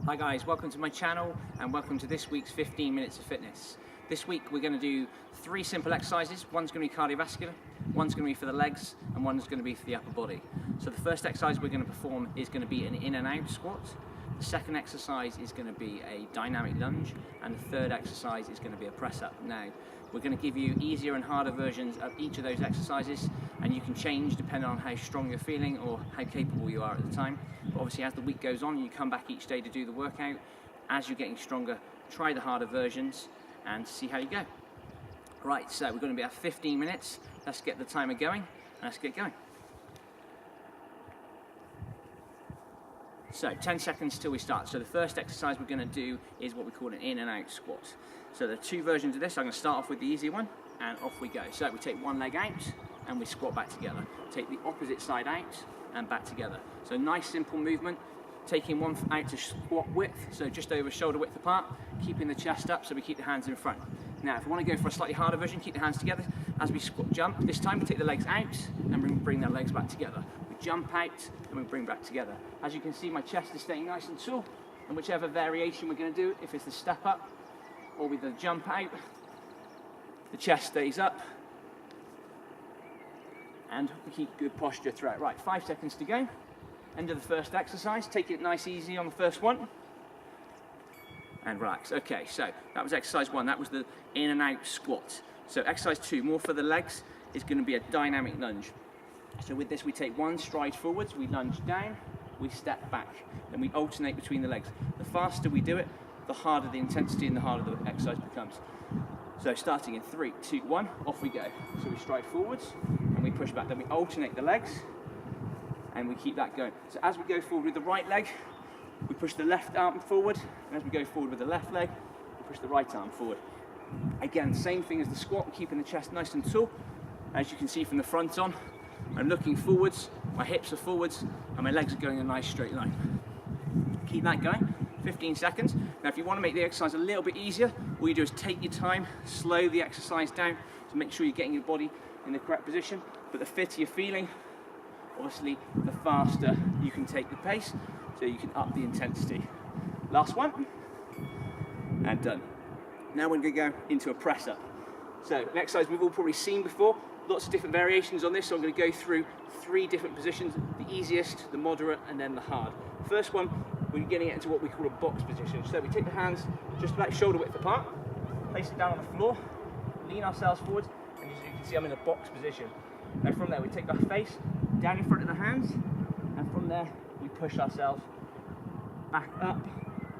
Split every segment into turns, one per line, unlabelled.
Hi guys, welcome to my channel and welcome to this week's 15 minutes of fitness. This week we're going to do 3 simple exercises. One's going to be cardiovascular, one's going to be for the legs, and one's going to be for the upper body. So the first exercise we're going to perform is going to be an in and out squat. The second exercise is going to be a dynamic lunge, and the third exercise is going to be a press up. Now, we're going to give you easier and harder versions of each of those exercises, and you can change depending on how strong you're feeling or how capable you are at the time. But obviously as the week goes on, you come back each day to do the workout. As you're getting stronger, try the harder versions and see how you go. Right, so we're going to be at 15 minutes. Let's get the timer going and let's get going. So 10 seconds till we start. So the first exercise we're going to do is what we call an in and out squat. So there are 2 versions of this. I'm going to start off with the easy one and off we go. So we take one leg out and we squat back together. Take the opposite side out and back together. So nice simple movement, taking one out to squat width, so just over shoulder width apart, keeping the chest up so we keep the hands in front. Now if we want to go for a slightly harder version, keep the hands together. As we squat jump, this time we take the legs out and bring the legs back together. We jump out and we bring back together. As you can see, my chest is staying nice and tall, and whichever variation we're going to do, if it's the step up or with the jump out, the chest stays up and we keep good posture throughout. Right, 5 seconds to go. End of the first exercise. Take it nice easy on the first one and relax. Okay, so that was exercise 1. That was the in and out squat. So exercise 2, more for the legs, is going to be a dynamic lunge. So with this we take one stride forwards, we lunge down, we step back, then we alternate between the legs. The faster we do it, the harder the intensity and the harder the exercise becomes. So starting in 3, 2, 1, off we go. So we stride forwards and we push back, then we alternate the legs and we keep that going. So as we go forward with the right leg, we push the left arm forward, and as we go forward with the left leg, we push the right arm forward. Again, same thing as the squat, keeping the chest nice and tall. As you can see from the front on, I'm looking forwards, my hips are forwards, and my legs are going in a nice straight line. Keep that going, 15 seconds. Now if you want to make the exercise a little bit easier, all you do is take your time, slow the exercise down to make sure you're getting your body in the correct position. But the fitter you're feeling, obviously the faster you can take the pace, so you can up the intensity. Last one, and done. Now we're going to go into a press up. So an exercise we've all probably seen before, lots of different variations on this, so I'm going to go through 3 different positions, the easiest, the moderate, and then the hard. First one, we're getting into what we call a box position. So we take the hands just about shoulder width apart, place it down on the floor, lean ourselves forward, and as you can see I'm in a box position. Now from there we take our face down in front of the hands, and from there we push ourselves back up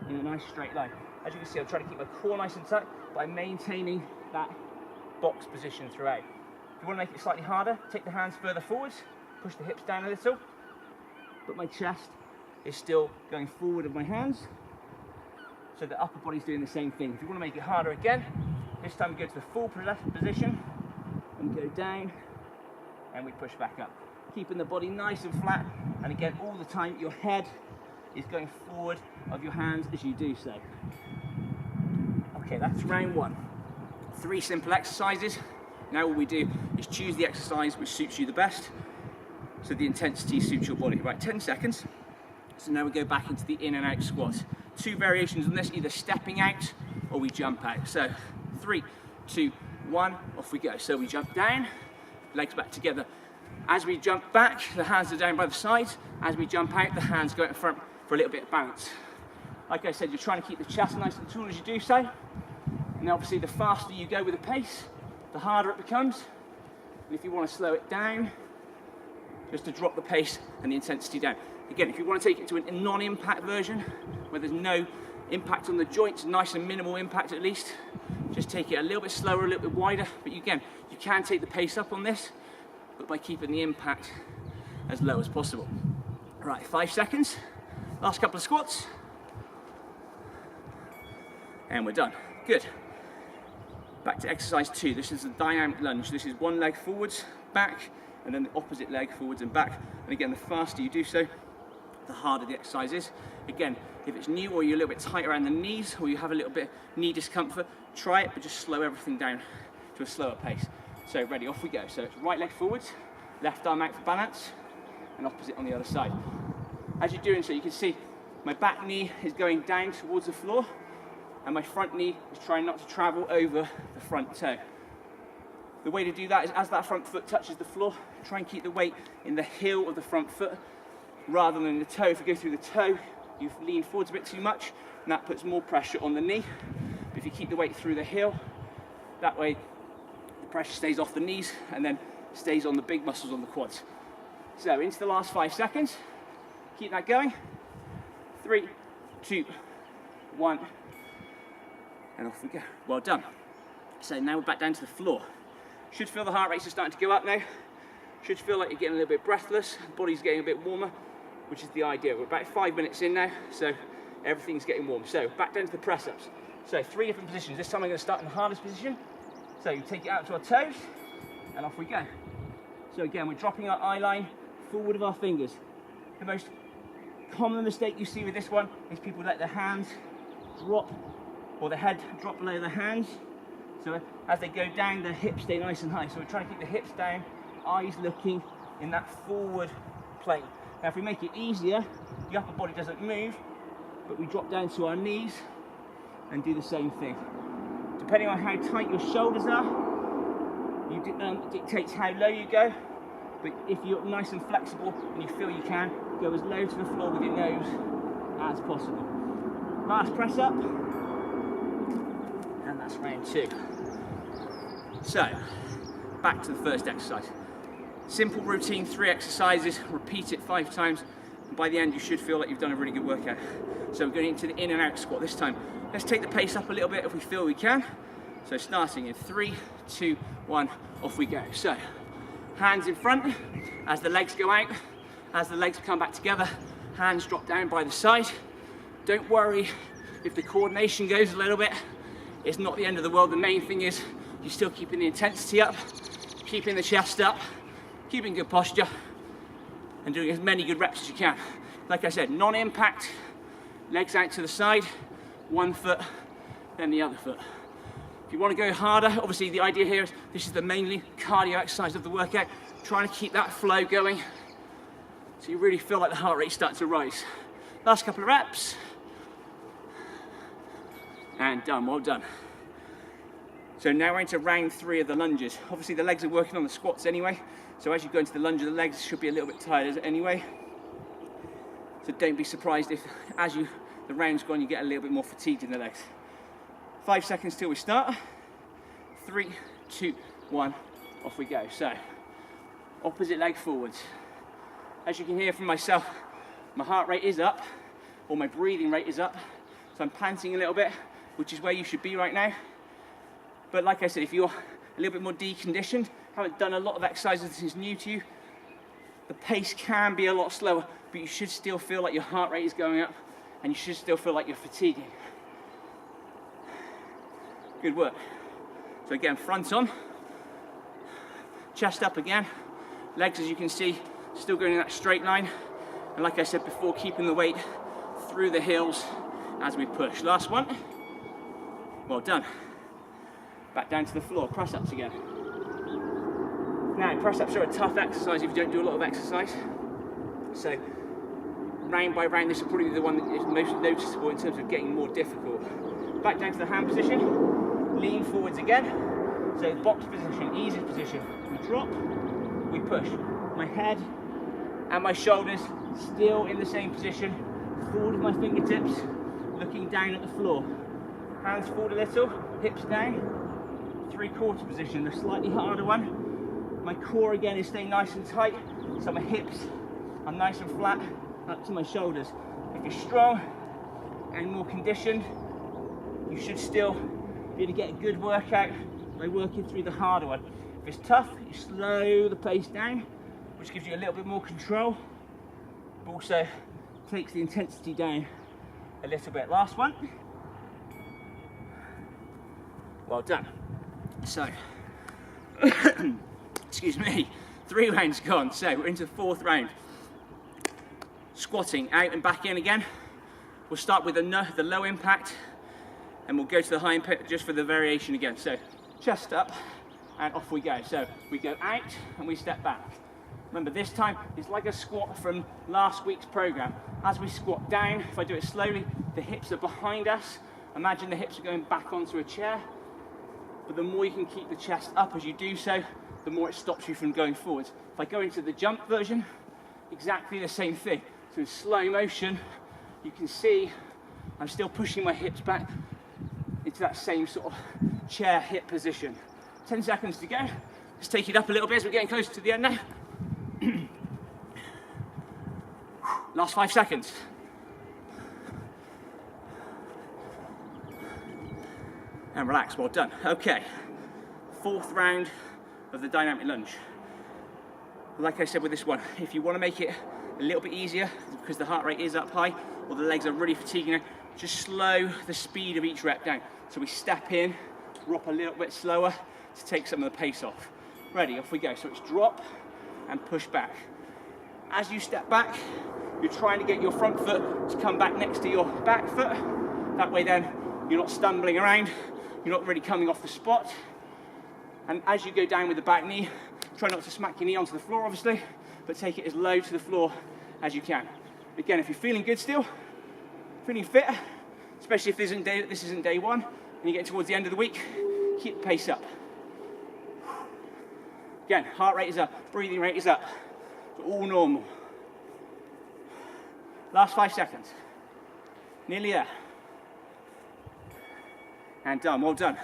in a nice straight line. As you can see, I'm trying to keep my core nice and tight by maintaining that box position throughout. If you want to make it slightly harder, take the hands further forwards, push the hips down a little, but my chest is still going forward of my hands, so the upper body's doing the same thing. If you want to make it harder again, this time we go to the full position and go down and we push back up, keeping the body nice and flat, and again all the time your head is going forward of your hands as you do so. Okay, that's round 1. 3 simple exercises. Now all we do is choose the exercise which suits you the best, so the intensity suits your body. Right, 10 seconds. So now we go back into the in and out squat. 2 variations on this, either stepping out or we jump out. So 3, 2, 1, off we go. So we jump down, legs back together. As we jump back, the hands are down by the sides. As we jump out, the hands go in front for a little bit of bounce. Like I said, you're trying to keep the chest nice and tall as you do so. And obviously the faster you go with the pace, the harder it becomes. And if you want to slow it down, just to drop the pace and the intensity down. Again, if you want to take it to a non-impact version, where there's no impact on the joints, nice and minimal impact at least, just take it a little bit slower, a little bit wider. But again, you can take the pace up on this, but by keeping the impact as low as possible. Right, 5 seconds. Last couple of squats. And we're done. Good. Back to exercise 2. This is a dynamic lunge. This is one leg forwards, back, and then the opposite leg forwards and back. And again, the faster you do so, the harder the exercise is. Again, if it's new or you're a little bit tight around the knees or you have a little bit knee discomfort, try it, but just slow everything down to a slower pace. So ready, off we go. So it's right leg forwards, left arm out for balance, and opposite on the other side. As you're doing so, you can see My back knee is going down towards the floor, and my front knee is trying not to travel over the front toe. The way to do that is as that front foot touches the floor, try and keep the weight in the heel of the front foot rather than the toe. If you go through the toe, you lean forwards a bit too much, and that puts more pressure on the knee. But if you keep the weight through the heel, that way the pressure stays off the knees and then stays on the big muscles on the quads. So into the last 5 seconds, keep that going. 3, 2, 1, and off we go. Well done. So now we're back down to the floor. Should feel the heart rates are starting to go up now. Should feel like you're getting a little bit breathless, the body's getting a bit warmer, which is the idea. We're about 5 minutes in now, so everything's getting warm. So back down to the press-ups. So 3 different positions. This time I'm going to start in the hardest position. So you take it out to our toes, and off we go. So again, we're dropping our eye line forward of our fingers. The most common mistake you see with this one is people let their hands drop, or the head drop below the hands. So as they go down, the hips stay nice and high. So we're trying to keep the hips down, eyes looking in that forward plane. Now if we make it easier, the upper body doesn't move, but we drop down to our knees and do the same thing. Depending on how tight your shoulders are, dictates how low you go. But if you're nice and flexible and you feel you can, go as low to the floor with your nose as possible. Last press up, and that's round 2. So, back to the first exercise. Simple routine, 3 exercises, repeat it 5 times, and by the end you should feel like you've done a really good workout. So we're going into the in and out squat this time. Let's take the pace up a little bit if we feel we can. So starting in 3, 2, 1, off we go. So, hands in front, as the legs go out, as the legs come back together, hands drop down by the side. Don't worry if the coordination goes a little bit, it's not the end of the world. The main thing is you're still keeping the intensity up, keeping the chest up, keeping good posture, and doing as many good reps as you can. Like I said, non-impact, legs out to the side, one foot, then the other foot. If you want to go harder, obviously the idea here is this is the mainly cardio exercise of the workout, trying to keep that flow going so you really feel like the heart rate starts to rise. Last couple of reps, and done, well done. So now we're into round 3 of the lunges. Obviously the legs are working on the squats anyway, so as you go into the lunge, the legs should be a little bit tired anyway. So don't be surprised if the round's gone, you get a little bit more fatigued in the legs. 5 seconds till we start. 3, 2, 1, off we go. So, opposite leg forwards. As you can hear from myself, my heart rate is up, or my breathing rate is up, so I'm panting a little bit, which is where you should be right now. But like I said, if you're a little bit more deconditioned, haven't done a lot of exercises, this is new to you, the pace can be a lot slower, but you should still feel like your heart rate is going up, and you should still feel like you're fatiguing. Good work. So again, front on, chest up again, legs, as you can see, still going in that straight line, and like I said before, keeping the weight through the heels as we push. Last one. Well done. Back down to the floor, press-ups again. Now, press-ups are a tough exercise if you don't do a lot of exercise. So, round by round, this will probably be the one that is most noticeable in terms of getting more difficult. Back down to the hand position, lean forwards again. So box position, easiest position. We drop, we push. My head and my shoulders still in the same position. Forward with my fingertips, looking down at the floor. Hands forward a little, hips down. 3/4 position, the slightly harder one. My core again is staying nice and tight, so my hips are nice and flat up to my shoulders. If you're strong and more conditioned, you should still be able to get a good workout by working through the harder one. If it's tough, you slow the pace down, which gives you a little bit more control, but also takes the intensity down a little bit. Last one. Well done. So, excuse me, 3 rounds gone. So we're into the 4th round. Squatting out and back in again. We'll start with the low impact, and we'll go to the high impact just for the variation again. So chest up and off we go. So we go out and we step back. Remember, this time it's like a squat from last week's program. As we squat down, if I do it slowly, the hips are behind us. Imagine the hips are going back onto a chair. But the more you can keep the chest up as you do so, the more it stops you from going forwards. If I go into the jump version, exactly the same thing. So in slow motion, you can see I'm still pushing my hips back into that same sort of chair hip position. 10 seconds to go. Let's take it up a little bit as we're getting closer to the end now. Last 5 seconds. And relax, well done. Okay, 4th round of the dynamic lunge. Like I said with this one, if you want to make it a little bit easier, because the heart rate is up high, or the legs are really fatiguing, just slow the speed of each rep down. So we step in, drop a little bit slower to take some of the pace off. Ready, off we go. So it's drop and push back. As you step back, you're trying to get your front foot to come back next to your back foot. That way then, you're not stumbling around, you're not really coming off the spot. And as you go down with the back knee, try not to smack your knee onto the floor, obviously, but take it as low to the floor as you can. Again, if you're feeling good still, feeling fit, especially if this isn't day one, and you get towards the end of the week, keep the pace up. Again, heart rate is up, breathing rate is up. It's all normal. Last 5 seconds. Nearly there. And done, well done.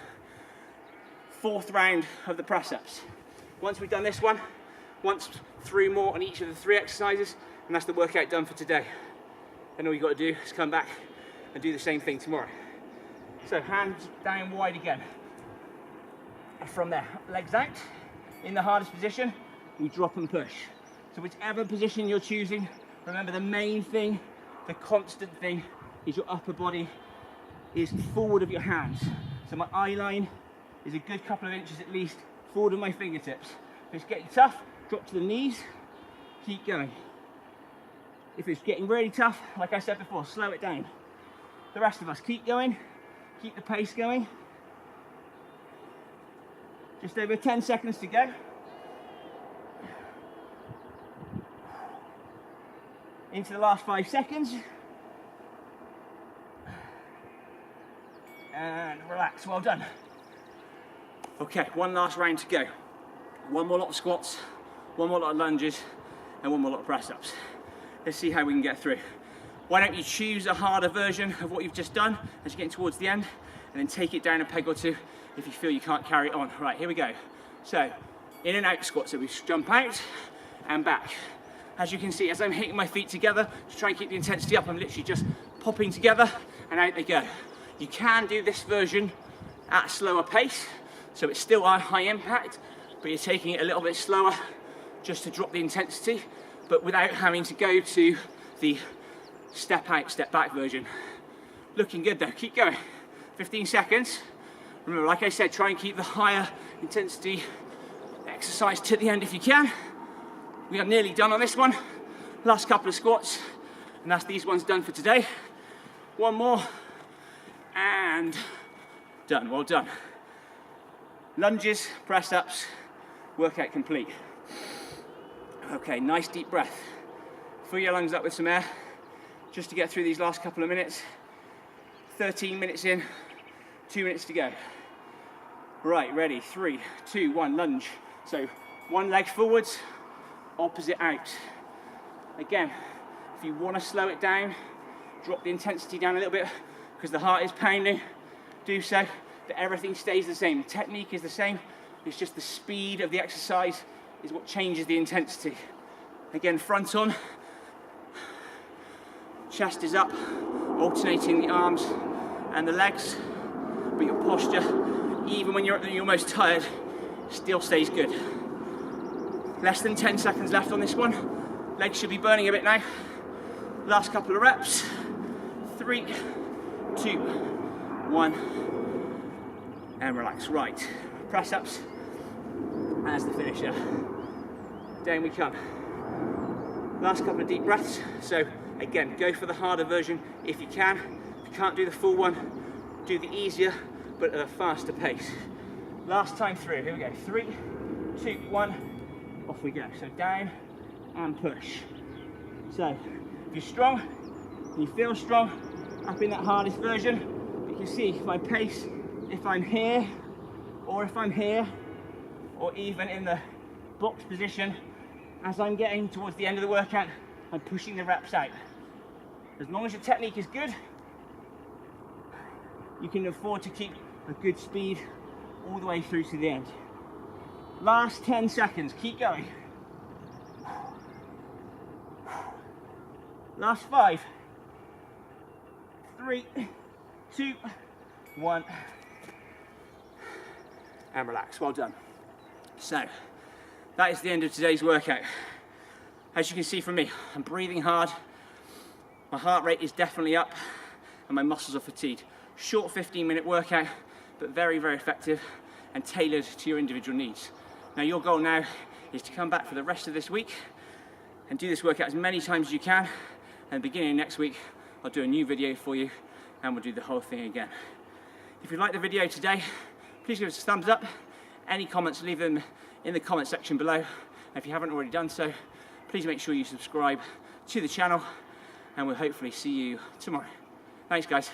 4th round of the press-ups. Once we've done this one, once through more on each of the 3 exercises, and that's the workout done for today. And all you've got to do is come back and do the same thing tomorrow. So hands down wide again. From there, legs out. In the hardest position, we drop and push. So whichever position you're choosing, remember the main thing, the constant thing, is your upper body is forward of your hands. So my eye line is a good couple of inches at least forward of my fingertips. If it's getting tough, drop to the knees, keep going. If it's getting really tough, like I said before, slow it down. The rest of us, keep going, keep the pace going. Just over 10 seconds to go. Into the last 5 seconds. And relax, well done. Okay, one last round to go. One more lot of squats, one more lot of lunges, and one more lot of press-ups. Let's see how we can get through. Why don't you choose a harder version of what you've just done as you're getting towards the end, and then take it down a peg or two if you feel you can't carry it on. Right, here we go. So, in and out squat. So we jump out and back. As you can see, as I'm hitting my feet together to try and keep the intensity up, I'm literally just popping together and out they go. You can do this version at a slower pace, so it's still a high impact, but you're taking it a little bit slower just to drop the intensity, but without having to go to the step out, step back version. Looking good though, keep going. 15 seconds. Remember, like I said, try and keep the higher intensity exercise to the end if you can. We are nearly done on this one. Last couple of squats, and that's these ones done for today. One more, and done, well done. Lunges, press-ups, workout complete. Okay, nice deep breath. Fill your lungs up with some air, just to get through these last couple of minutes. 13 minutes in, 2 minutes to go. Right, ready, 3, 2, 1, lunge. So one leg forwards, opposite out. Again, if you want to slow it down, drop the intensity down a little bit because the heart is pounding, do so, that everything stays the same. The technique is the same, it's just the speed of the exercise is what changes the intensity. Again, front on, chest is up, alternating the arms and the legs, but your posture, even when you're at your most tired, still stays good. Less than 10 seconds left on this one. Legs should be burning a bit now. Last couple of reps. 3, 2, 1, and relax. Right, press ups as the finisher. Down we come. Last couple of deep breaths. So again, go for the harder version if you can. If you can't do the full one, do the easier but at a faster pace. Last time through, here we go. 3, 2, 1, off we go. So down and push. So if you're strong, you feel strong up in that hardest version, you can see my pace, if I'm here, or if I'm here, or even in the box position, as I'm getting towards the end of the workout, I'm pushing the reps out. As long as your technique is good, you can afford to keep a good speed all the way through to the end. Last 10 seconds, keep going. Last 5, 3, 2, 1, and relax. Well done. So, that is the end of today's workout. As you can see from me, I'm breathing hard, my heart rate is definitely up, and my muscles are fatigued. Short 15-minute workout, but very, very effective and tailored to your individual needs. Now, your goal now is to come back for the rest of this week and do this workout as many times as you can, and beginning next week, I'll do a new video for you, and we'll do the whole thing again. If you liked the video today, please give us a thumbs up. Any comments, leave them in the comment section below. And if you haven't already done so, please make sure you subscribe to the channel, and we'll hopefully see you tomorrow. Thanks, guys.